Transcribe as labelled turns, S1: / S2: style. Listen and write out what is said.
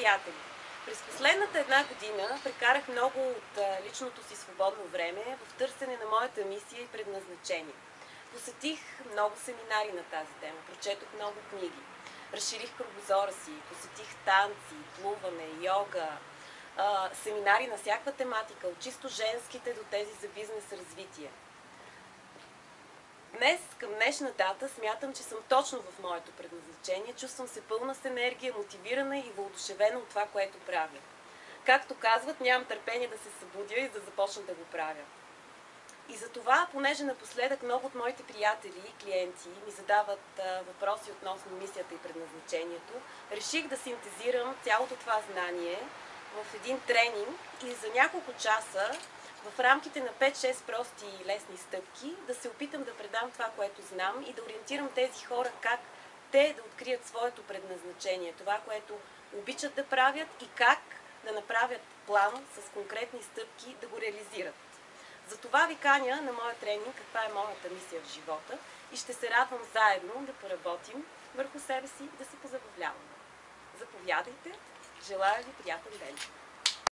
S1: приятели! През последната една година прекарах много от личното си свободно време в търсене на моята мисия и предназначение. Посетих много семинари на тази тема, прочетох много книги, разширих кръгозора си, посетих танци, плуване, йога, семинари на всякаква тематика, от чисто женските до тези за бизнес развитие. Днес, към днешна дата, смятам, че съм точно в моето предназначение. Чувствам се пълна с енергия, мотивирана и въодушевена от това, което правя. Както казват, нямам търпение да се събудя и да започна да го правя. И за това, понеже напоследък много от моите приятели и клиенти ми задават въпроси относно мисията и предназначението, реших да синтезирам цялото това знание в един тренинг и за няколко часа в рамките на 5-6 прости и лесни стъпки да се опитам да предам това, което знам и да ориентирам тези хора как те да открият своето предназначение, това, което обичат да правят и как да направят план с конкретни стъпки да го реализират. Затова ви каня на моя тренинг каква е моята мисия в живота и ще се радвам заедно да поработим върху себе си и да се позабавляваме. Заповядайте! Желая ви приятен ден!